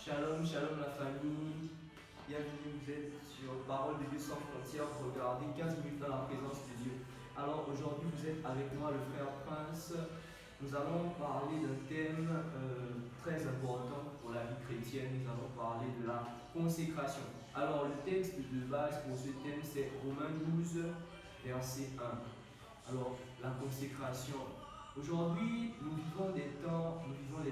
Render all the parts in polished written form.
Shalom, shalom la famille. Bienvenue, vous êtes sur Parole de Dieu sans frontières. Regardez 15 minutes dans la présence de Dieu. Alors aujourd'hui, vous êtes avec moi, le frère Prince. Nous allons parler d'un thème très important pour la vie chrétienne. Nous allons parler de la consécration. Alors le texte de base pour ce thème, c'est Romains 12, verset 1. Alors la consécration. Aujourd'hui, nous vivons les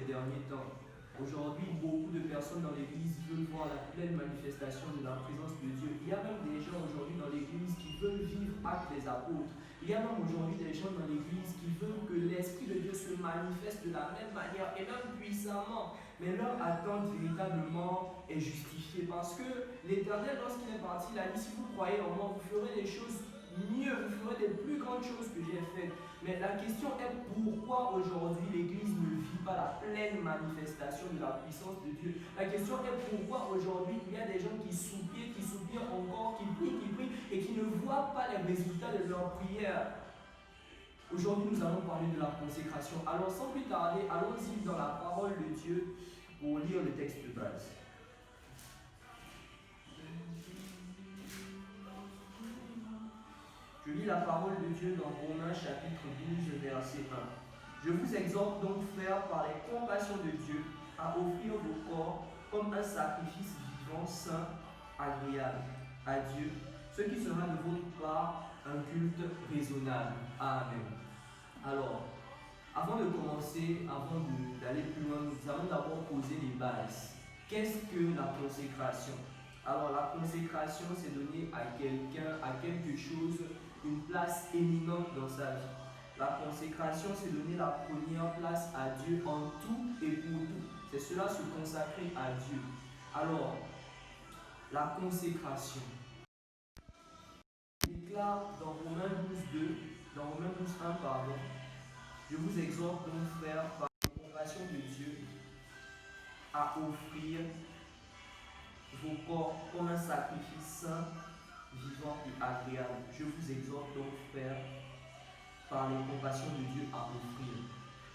derniers temps. Aujourd'hui, beaucoup de personnes dans l'église veulent voir la pleine manifestation de la présence de Dieu. Il y a même des gens aujourd'hui dans l'église qui veulent vivre actes des apôtres. Il y a même aujourd'hui des gens dans l'église qui veulent que l'Esprit de Dieu se manifeste de la même manière et même puissamment. Mais leur attente véritablement est justifiée parce que l'Éternel, lorsqu'il est parti, il a dit, si vous croyez en moi, vous ferez des choses mieux, vous ferez des plus grandes choses que j'ai faites. Mais la question est pourquoi aujourd'hui l'Église ne vit pas la pleine manifestation de la puissance de Dieu. La question est pourquoi aujourd'hui il y a des gens qui soupirent encore, qui prient et qui ne voient pas les résultats de leur prière. Aujourd'hui nous allons parler de la consécration. Alors sans plus tarder, allons-y dans la parole de Dieu pour lire le texte de base. Je lis la parole de Dieu dans Romains chapitre 12, verset 1. Je vous exhorte donc, frères, par les compassions de Dieu, à offrir vos corps comme un sacrifice vivant, saint, agréable à Dieu, ce qui sera de votre part un culte raisonnable. Amen. Alors, avant de commencer, avant d'aller plus loin, nous allons d'abord poser les bases. Qu'est-ce que la consécration? Alors, la consécration, c'est donner à quelqu'un, à quelque chose, une place éminente dans sa vie. La consécration, c'est donner la première place à Dieu en tout et pour tout. C'est cela, se consacrer à Dieu. Alors, la consécration. Il déclare dans Romains 12, 1, pardon, je vous exhorte donc, frères, par la compassion de Dieu, à offrir vos corps comme un sacrifice saint, vivant et agréable. Je vous exhorte donc, frères, par les compassions de Dieu à offrir.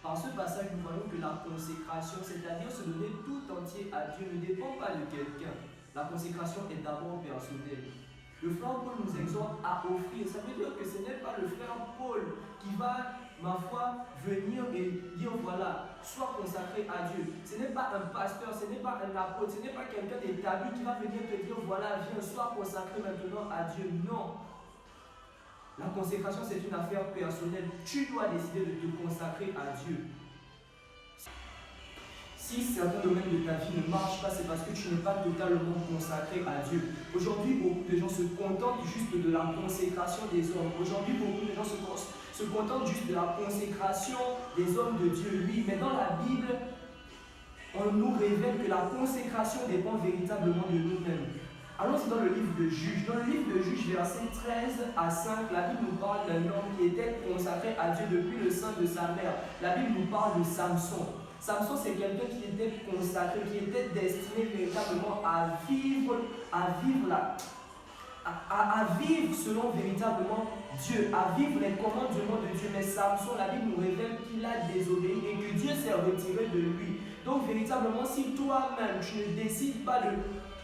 Par ce passage, nous voyons que la consécration, c'est-à-dire se donner tout entier à Dieu, ne dépend pas de quelqu'un. La consécration est d'abord personnelle. Le frère Paul nous exhorte à offrir. Ça veut dire que ce n'est pas le frère Paul qui va, ma foi, venir et dire voilà, sois consacré à Dieu. Ce n'est pas un pasteur, ce n'est pas un apôtre, ce n'est pas quelqu'un d'établi qui va venir te dire voilà, viens, sois consacré maintenant à Dieu. Non. La consécration, c'est une affaire personnelle. Tu dois décider de te consacrer à Dieu. Si certains domaines de ta vie ne marchent pas, c'est parce que tu n'es pas totalement consacré à Dieu. Aujourd'hui, beaucoup de gens se contentent juste de la consécration des hommes. Aujourd'hui, beaucoup de gens se contentent juste de la consécration des hommes de Dieu. Oui, mais dans la Bible, on nous révèle que la consécration dépend véritablement de nous-mêmes. Allons-y dans le livre de Juges. Dans le livre de Juges, versets 13 à 5, la Bible nous parle d'un homme qui était consacré à Dieu depuis le sein de sa mère. La Bible nous parle de Samson. Samson, c'est quelqu'un qui était consacré, qui était destiné véritablement à vivre selon véritablement Dieu, à vivre les commandements de Dieu. Mais Samson, la Bible nous révèle qu'il a désobéi et que Dieu s'est retiré de lui. Donc véritablement, si toi-même tu ne décides pas de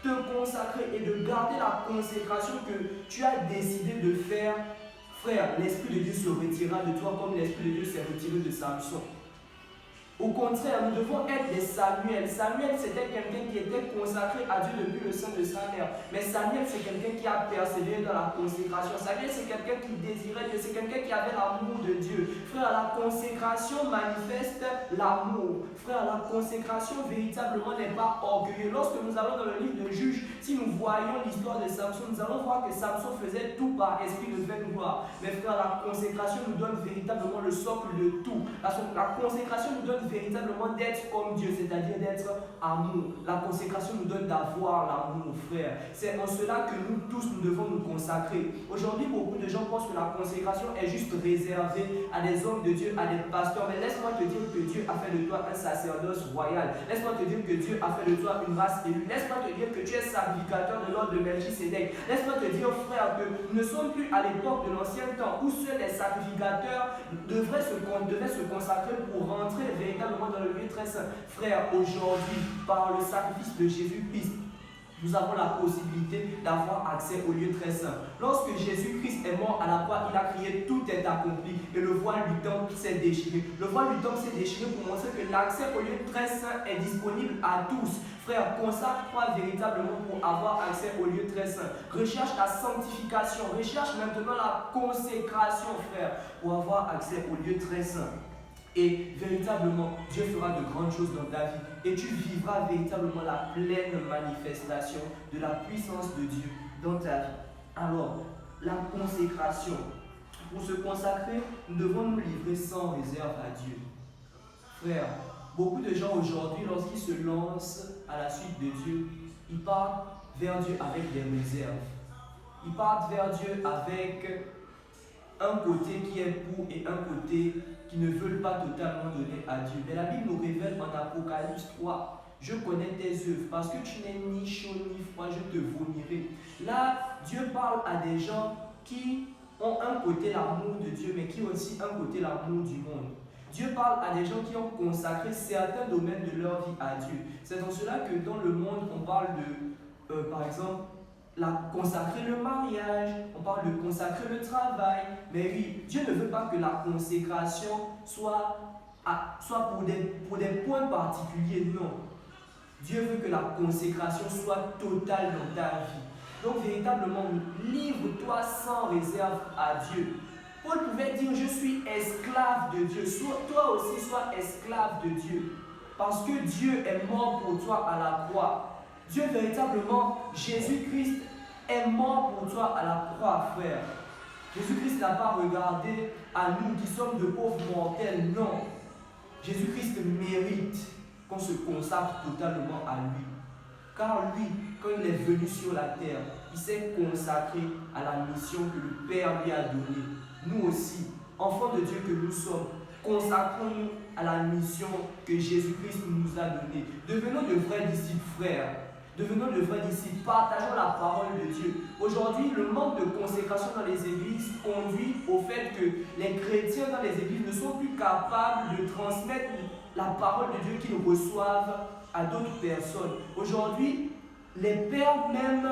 te consacrer et de garder la consécration que tu as décidé de faire, frère, l'Esprit de Dieu se retirera de toi comme l'Esprit de Dieu s'est retiré de Samson. Au contraire, nous devons être des Samuel. Samuel, c'était quelqu'un qui était consacré à Dieu depuis le sein de sa mère. Mais Samuel, c'est quelqu'un qui a persévéré dans la consécration. Samuel, c'est quelqu'un qui désirait Dieu. C'est quelqu'un qui avait l'amour de Dieu. Frère, la consécration manifeste l'amour. Frère, la consécration véritablement n'est pas orgueilleux. Lorsque nous allons dans le livre de Juges, si nous voyons l'histoire de Samson, nous allons voir que Samson faisait tout par esprit de vaine gloire. Mais frère, la consécration nous donne véritablement le socle de tout. La consécration nous donne véritablement d'être comme Dieu, c'est-à-dire d'être amour. La consécration nous donne d'avoir l'amour, frère. C'est en cela que nous tous, nous devons nous consacrer. Aujourd'hui, beaucoup de gens pensent que la consécration est juste réservée à des hommes de Dieu, à des pasteurs. Mais laisse-moi te dire que Dieu a fait de toi un sacerdoce royal. Laisse-moi te dire que Dieu a fait de toi une race élue. Laisse-moi te dire que tu es sacrificateur de l'ordre de Melchisédek. Laisse-moi te dire, frère, que nous ne sommes plus à l'époque de l'ancien temps où seuls les sacrificateurs devaient se consacrer pour rentrer véritablement dans le lieu très saint. Frère, aujourd'hui, par le sacrifice de Jésus-Christ, nous avons la possibilité d'avoir accès au lieu très saint. Lorsque Jésus-Christ est mort à la croix, il a crié « Tout est accompli » et le voile du temple s'est déchiré. Le voile du temple s'est déchiré pour montrer que l'accès au lieu très saint est disponible à tous. Frère, consacre-toi véritablement pour avoir accès au lieu très saint. Recherche la sanctification, recherche maintenant la consécration, frère, pour avoir accès au lieu très saint. Et véritablement, Dieu fera de grandes choses dans ta vie. Et tu vivras véritablement la pleine manifestation de la puissance de Dieu dans ta vie. Alors, la consécration. Pour se consacrer, nous devons nous livrer sans réserve à Dieu. Frère, beaucoup de gens aujourd'hui, lorsqu'ils se lancent à la suite de Dieu, ils partent vers Dieu avec des réserves. Ils partent vers Dieu avec un côté qui est pour et un côté qui ne veulent pas totalement donner à Dieu. Mais la Bible nous révèle en Apocalypse 3, je connais tes œuvres, parce que tu n'es ni chaud ni froid, je te vomirai. Là, Dieu parle à des gens qui ont un côté l'amour de Dieu, mais qui ont aussi un côté l'amour du monde. Dieu parle à des gens qui ont consacré certains domaines de leur vie à Dieu. C'est dans cela que dans le monde, on parle de, par exemple, consacrer le mariage, on parle de consacrer le travail. Mais oui, Dieu ne veut pas que la consécration soit pour des points particuliers, non. Dieu veut que la consécration soit totale dans ta vie. Donc véritablement, livre-toi sans réserve à Dieu. Paul pouvait dire, je suis esclave de Dieu. Toi aussi, sois esclave de Dieu. Parce que Dieu est mort pour toi à la croix. Dieu véritablement, Jésus-Christ est mort pour toi à la croix, frère. Jésus-Christ n'a pas regardé à nous qui sommes de pauvres mortels, non. Jésus-Christ mérite qu'on se consacre totalement à lui. Car lui, quand il est venu sur la terre, il s'est consacré à la mission que le Père lui a donnée. Nous aussi, enfants de Dieu que nous sommes, consacrons-nous à la mission que Jésus-Christ nous a donnée. Devenons de vrais disciples, frères. Devenons de vrais disciples, partageons la parole de Dieu. Aujourd'hui, le manque de consécration dans les églises conduit au fait que les chrétiens dans les églises ne sont plus capables de transmettre la parole de Dieu qu'ils reçoivent à d'autres personnes. Aujourd'hui, les pères même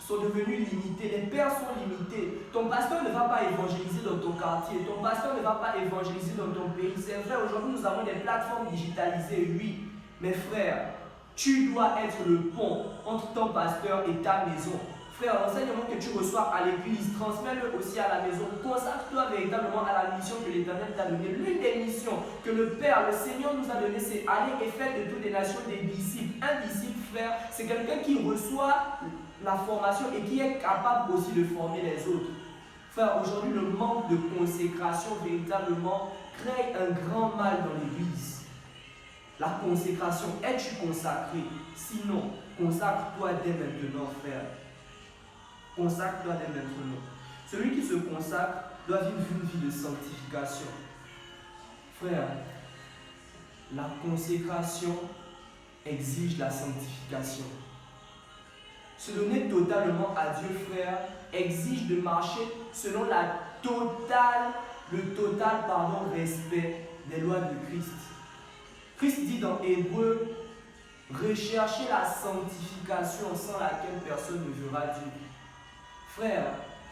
sont devenus limités. Les pères sont limités. Ton pasteur ne va pas évangéliser dans ton quartier. Ton pasteur ne va pas évangéliser dans ton pays. C'est vrai, aujourd'hui, nous avons des plateformes digitalisées, oui. Mais frère, tu dois être le pont entre ton pasteur et ta maison. Frère, l'enseignement que tu reçois à l'église, transmets-le aussi à la maison. Consacre-toi véritablement à la mission que l'Éternel t'a donnée. L'une des missions que le Père, le Seigneur nous a données, c'est aller et faire de toutes les nations des disciples. Un disciple, frère, c'est quelqu'un qui reçoit la formation et qui est capable aussi de former les autres. Frère, aujourd'hui, le manque de consécration véritablement crée un grand mal dans l'église. La consécration, es-tu consacré? Sinon, consacre-toi dès maintenant, frère. Consacre-toi dès maintenant. Celui qui se consacre doit vivre une vie de sanctification. Frère, la consécration exige la sanctification. Se donner totalement à Dieu, frère, exige de marcher selon le total respect des lois de Christ. Christ dit dans Hébreu, recherchez la sanctification sans laquelle personne ne verra Dieu. Frère,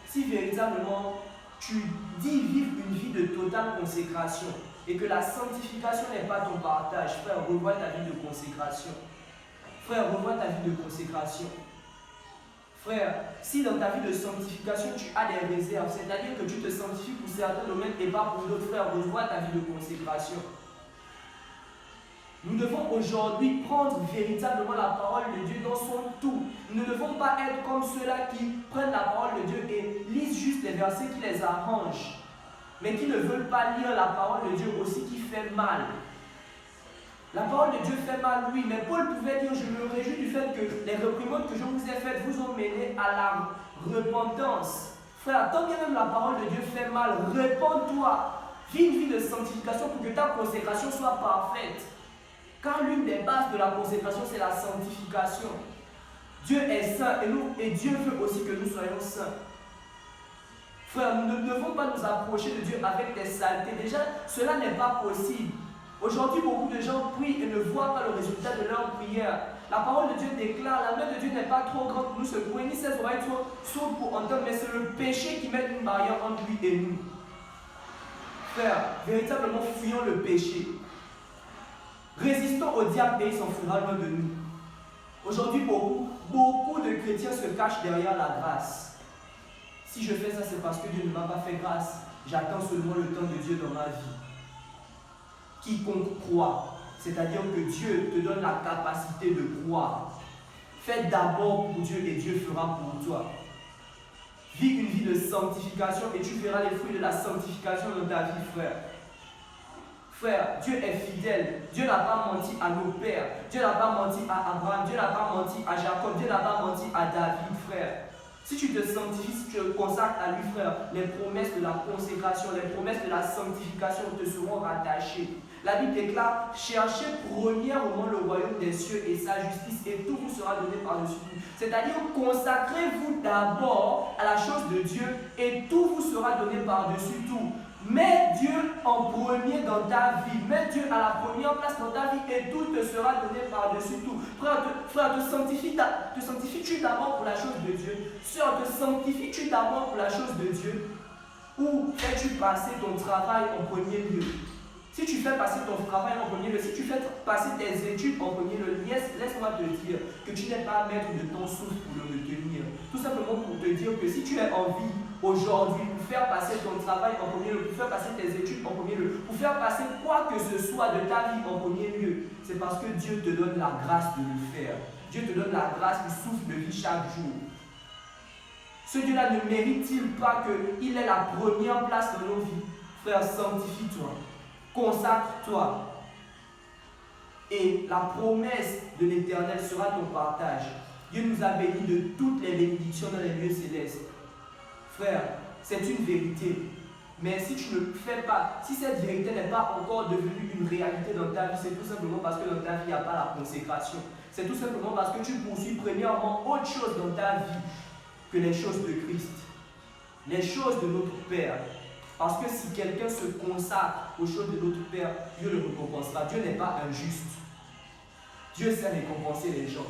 si véritablement tu dis vivre une vie de totale consécration et que la sanctification n'est pas ton partage, frère, revois ta vie de consécration. Frère, revois ta vie de consécration. Frère, si dans ta vie de sanctification tu as des réserves, c'est-à-dire que tu te sanctifies pour certains domaines et pas pour d'autres, frère, revois ta vie de consécration. Nous devons aujourd'hui prendre véritablement la parole de Dieu dans son tout. Nous ne devons pas être comme ceux-là qui prennent la parole de Dieu et lisent juste les versets qui les arrangent, mais qui ne veulent pas lire la parole de Dieu aussi qui fait mal. La parole de Dieu fait mal, oui, mais Paul pouvait dire, je me réjouis du fait que les réprimandes que je vous ai faites vous ont mené à la repentance. Frère, tant bien même la parole de Dieu fait mal, repens-toi, vis une vie de sanctification pour que ta consécration soit parfaite. Car l'une des bases de la consécration, c'est la sanctification. Dieu est saint et Dieu veut aussi que nous soyons saints. Frère, nous ne devons pas nous approcher de Dieu avec des saletés. Déjà, cela n'est pas possible. Aujourd'hui, beaucoup de gens prient et ne voient pas le résultat de leur prière. La parole de Dieu déclare, la main de Dieu n'est pas trop grande pour nous secouer, ni ses oreilles trop sourdes pour entendre, mais c'est le péché qui met une barrière entre lui et nous. Frère, véritablement fuyons le péché. Résistons au diable et il s'enfuira loin de nous. Aujourd'hui, beaucoup de chrétiens se cachent derrière la grâce. Si je fais ça, c'est parce que Dieu ne m'a pas fait grâce. J'attends seulement le temps de Dieu dans ma vie. Quiconque croit, c'est-à-dire que Dieu te donne la capacité de croire. Fais d'abord pour Dieu et Dieu fera pour toi. Vis une vie de sanctification et tu verras les fruits de la sanctification dans ta vie, frère. Frère, Dieu est fidèle. Dieu n'a pas menti à nos pères. Dieu n'a pas menti à Abraham. Dieu n'a pas menti à Jacob. Dieu n'a pas menti à David, frère. Si tu te sanctifies, si tu te consacres à lui, frère, les promesses de la consécration, les promesses de la sanctification te seront rattachées. La Bible déclare, cherchez premièrement le royaume des cieux et sa justice et tout vous sera donné par-dessus tout. C'est-à-dire, consacrez-vous d'abord à la chose de Dieu et tout vous sera donné par-dessus tout. Mets Dieu en premier dans ta vie. Mets Dieu à la première place dans ta vie et tout te sera donné par-dessus tout. Frère, te sanctifies-tu d'abord pour la chose de Dieu? Sœur, te sanctifies-tu d'abord pour la chose de Dieu? Ou fais-tu passer ton travail en premier lieu? Si tu fais passer ton travail en premier lieu, si tu fais passer tes études en premier lieu, laisse-moi te dire que tu n'es pas maître de ton souffle pour le retenir. Tout simplement pour te dire que si tu es en vie aujourd'hui pour faire passer ton travail en premier lieu, pour faire passer tes études en premier lieu, pour faire passer quoi que ce soit de ta vie en premier lieu, c'est parce que Dieu te donne la grâce de le faire. Dieu te donne la grâce du souffle de vie chaque jour. Ce Dieu-là ne mérite-t-il pas qu'il ait la première place dans nos vies? Frère, sanctifie-toi. Consacre-toi et la promesse de l'Éternel sera ton partage. Dieu nous a bénis de toutes les bénédictions dans les lieux célestes. Frère, c'est une vérité. Mais si tu ne le fais pas, si cette vérité n'est pas encore devenue une réalité dans ta vie, c'est tout simplement parce que dans ta vie, il n'y a pas la consécration. C'est tout simplement parce que tu poursuis premièrement autre chose dans ta vie que les choses de Christ, les choses de notre Père. Parce que si quelqu'un se consacre aux choses de notre Père, Dieu le récompensera. Dieu n'est pas injuste. Dieu sait récompenser les gens.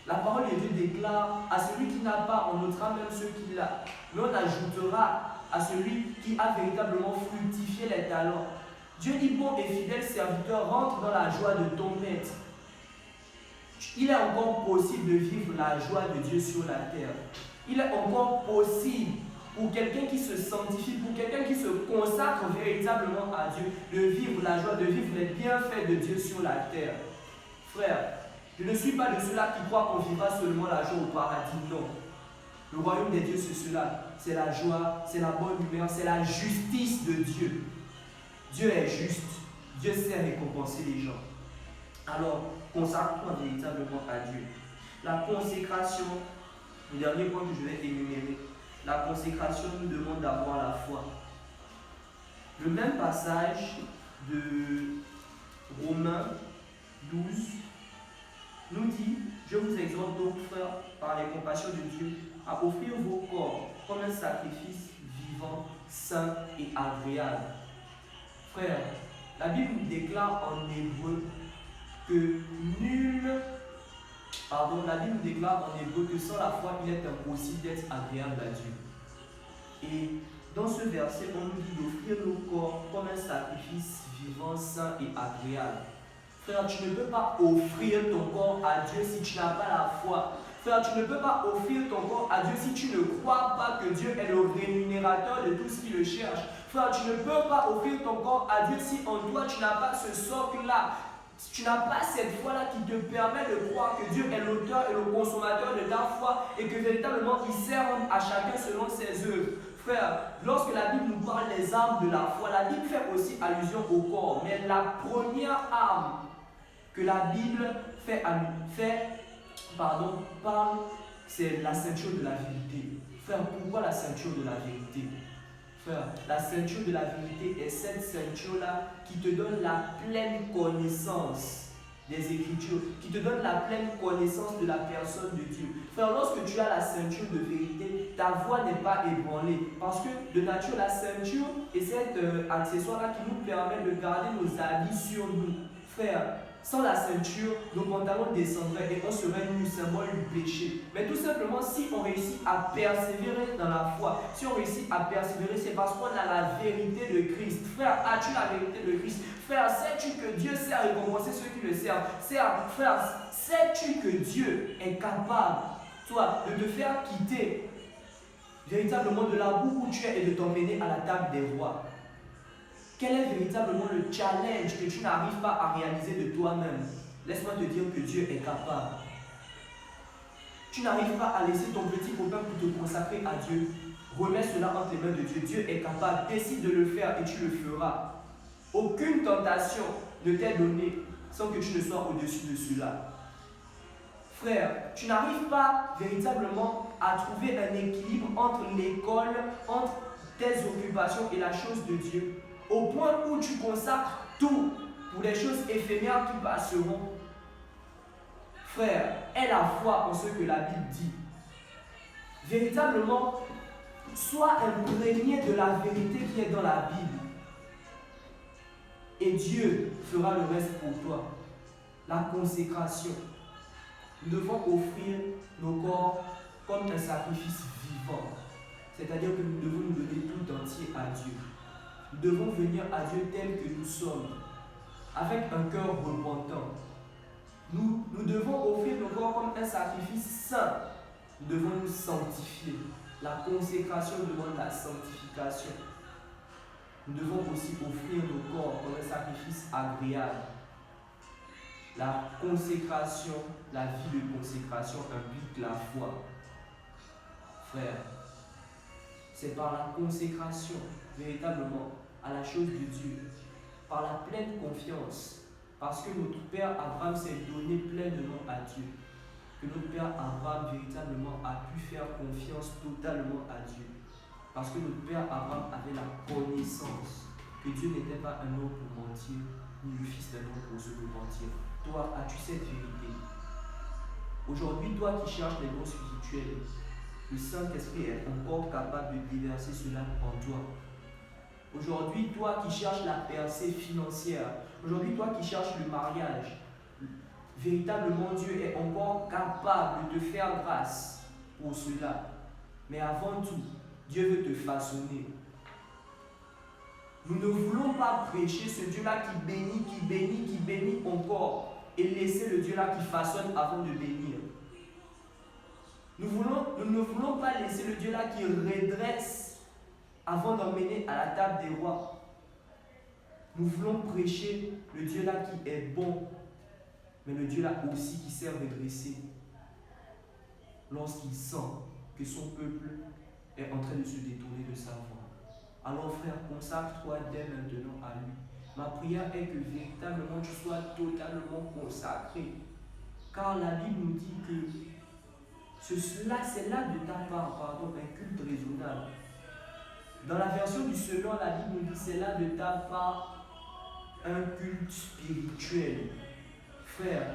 La parole de Dieu déclare, à celui qui n'a pas, on notera même ceux qui l'ont. Mais on ajoutera à celui qui a véritablement fructifié les talents. Dieu dit, bon et fidèle serviteur, rentre dans la joie de ton maître. Il est encore possible de vivre la joie de Dieu sur la terre. Il est encore possible pour quelqu'un qui se sanctifie, pour quelqu'un qui se consacre véritablement à Dieu, de vivre la joie, de vivre les bienfaits de Dieu sur la terre. Frère, je ne suis pas de ceux-là qui croient qu'on vivra seulement la joie au paradis, non. Le royaume des dieux, c'est cela. C'est la joie, c'est la bonne humeur, c'est la justice de Dieu. Dieu est juste. Dieu sait récompenser les gens. Alors, consacre-toi véritablement à Dieu. La consécration, le dernier point que je vais énumérer. La consécration nous demande d'avoir la foi. Le même passage de Romains 12 nous dit, je vous exhorte donc, frères, par les compassions de Dieu, à offrir vos corps comme un sacrifice vivant, saint et agréable. Frère, la Bible nous déclare en hébreu que la Bible nous déclare en hébreu que sans la foi, il est impossible d'être agréable à Dieu. Et dans ce verset, on nous dit d'offrir nos corps comme un sacrifice vivant, saint et agréable. Frère, tu ne peux pas offrir ton corps à Dieu si tu n'as pas la foi. Frère, tu ne peux pas offrir ton corps à Dieu si tu ne crois pas que Dieu est le rémunérateur de tout ce qui le cherche. Frère, tu ne peux pas offrir ton corps à Dieu si en toi tu n'as pas ce socle-là. Tu n'as pas cette foi-là qui te permet de croire que Dieu est l'auteur et le consommateur de ta foi et que véritablement il sert à chacun selon ses œuvres. Frère, lorsque la Bible nous parle des armes de la foi, la Bible fait aussi allusion au corps. Mais la première arme que la Bible parle, c'est la ceinture de la vérité. Frère, pourquoi la ceinture de la vérité? Frère, la ceinture de la vérité est cette ceinture-là qui te donne la pleine connaissance des Écritures, qui te donne la pleine connaissance de la personne de Dieu. Frère, lorsque tu as la ceinture de vérité, ta voix n'est pas ébranlée. Parce que de nature, la ceinture est cet accessoire-là qui nous permet de garder nos habits sur nous. Frère, sans la ceinture, nos pantalons descendraient et on serait nu, symbole du péché. Mais tout simplement, si on réussit à persévérer dans la foi, si on réussit à persévérer, c'est parce qu'on a la vérité de Christ. Frère, as-tu la vérité de Christ? Frère, sais-tu que Dieu sait récompenser ceux qui le servent? Frère, sais-tu que Dieu est capable, toi, de te faire quitter véritablement de la boue où tu es et de t'emmener à la table des rois? Quel est véritablement le challenge que tu n'arrives pas à réaliser de toi-même? Laisse-moi te dire que Dieu est capable. Tu n'arrives pas à laisser ton petit copain pour te consacrer à Dieu. Remets cela entre les mains de Dieu. Dieu est capable. Décide de le faire et tu le feras. Aucune tentation ne t'est donnée sans que tu ne sois au-dessus de cela. Frère, tu n'arrives pas véritablement à trouver un équilibre entre l'école, entre tes occupations et la chose de Dieu, au point où tu consacres tout pour les choses éphémères qui passeront. Frère, aie la foi en ce que la Bible dit. Véritablement, sois imprégné de la vérité qui est dans la Bible. Et Dieu fera le reste pour toi. La consécration. Nous devons offrir nos corps comme un sacrifice vivant. C'est-à-dire que nous devons nous donner tout entier à Dieu. Nous devons venir à Dieu tel que nous sommes, avec un cœur repentant. Nous devons offrir nos corps comme un sacrifice saint. Nous devons nous sanctifier. La consécration demande la sanctification. Nous devons aussi offrir nos corps comme un sacrifice agréable. La consécration, la vie de consécration implique la foi. Frère, c'est par la consécration, véritablement, à la chose de Dieu, par la pleine confiance, parce que notre Père Abraham s'est donné pleinement à Dieu, que notre Père Abraham véritablement a pu faire confiance totalement à Dieu, parce que notre Père Abraham avait la connaissance que Dieu n'était pas un homme pour mentir, ni le fils d'un homme pour se mentir. Toi, as-tu cette vérité? Aujourd'hui, toi qui cherches les dons spirituels, le Saint-Esprit est encore capable de déverser cela en toi. Aujourd'hui, toi qui cherches la percée financière, aujourd'hui, toi qui cherches le mariage, véritablement Dieu est encore capable de te faire grâce pour cela. Mais avant tout, Dieu veut te façonner. Nous ne voulons pas prêcher ce Dieu-là qui bénit encore et laisser le Dieu-là qui façonne avant de bénir. Nous ne voulons pas laisser le Dieu-là qui redresse avant d'emmener à la table des rois. Nous voulons prêcher le Dieu-là qui est bon, mais le Dieu-là aussi qui sait redresser lorsqu'il sent que son peuple est en train de se détourner de sa voie. Alors frère, consacre-toi dès maintenant à lui. Ma prière est que véritablement tu sois totalement consacré. Car la Bible nous dit que c'est là de ta part, un culte raisonnable. Dans la version du Selon, la Bible nous dit c'est là de ta part un culte spirituel. Frère,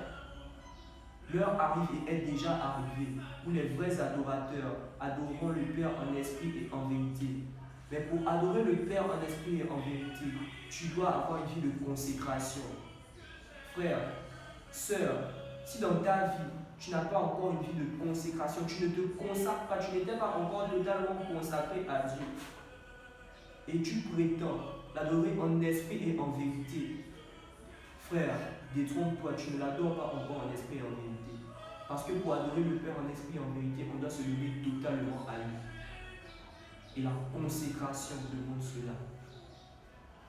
l'heure arrive et est déjà arrivée où les vrais adorateurs adoreront le Père en esprit et en vérité. Mais pour adorer le Père en esprit et en vérité, tu dois avoir une vie de consécration. Frère, sœur, si dans ta vie, tu n'as pas encore une vie de consécration, tu ne te consacres pas, tu n'étais pas encore totalement consacré à Dieu, et tu prétends l'adorer en esprit et en vérité, frère, détrompe-toi, tu ne l'adores pas encore en esprit et en vérité. Parce que pour adorer le Père en esprit et en vérité, on doit se lever totalement à lui. Et la consécration demande cela.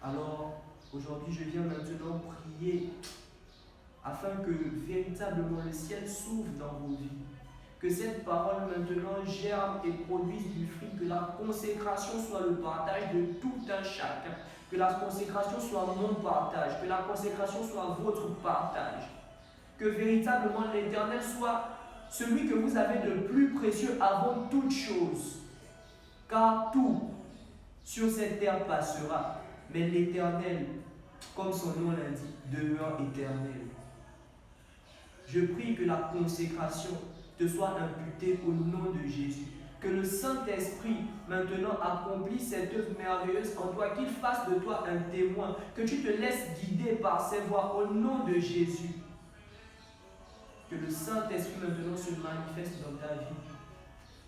Alors, aujourd'hui, je viens maintenant prier afin que véritablement le ciel s'ouvre dans vos vies. Que cette parole maintenant germe et produise du fruit. Que la consécration soit le partage de tout un chacun. Que la consécration soit mon partage. Que la consécration soit votre partage. Que véritablement l'Éternel soit celui que vous avez de plus précieux avant toute chose. Car tout sur cette terre passera, mais l'Éternel, comme son nom l'indique, demeure éternel. Je prie que la consécration te soit imputée au nom de Jésus. Que le Saint-Esprit maintenant accomplisse cette œuvre merveilleuse en toi, qu'il fasse de toi un témoin, que tu te laisses guider par ses voies au nom de Jésus. Que le Saint-Esprit maintenant se manifeste dans ta vie.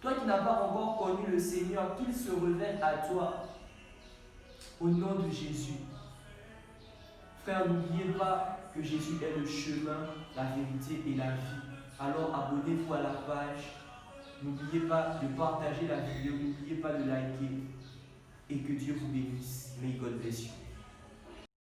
Toi qui n'as pas encore connu le Seigneur, qu'il se révèle à toi au nom de Jésus. Frère, n'oubliez pas que Jésus est le chemin, la vérité et la vie. Alors abonnez-vous à la page. N'oubliez pas de partager la vidéo, n'oubliez pas de liker et que Dieu vous bénisse. May God bless you.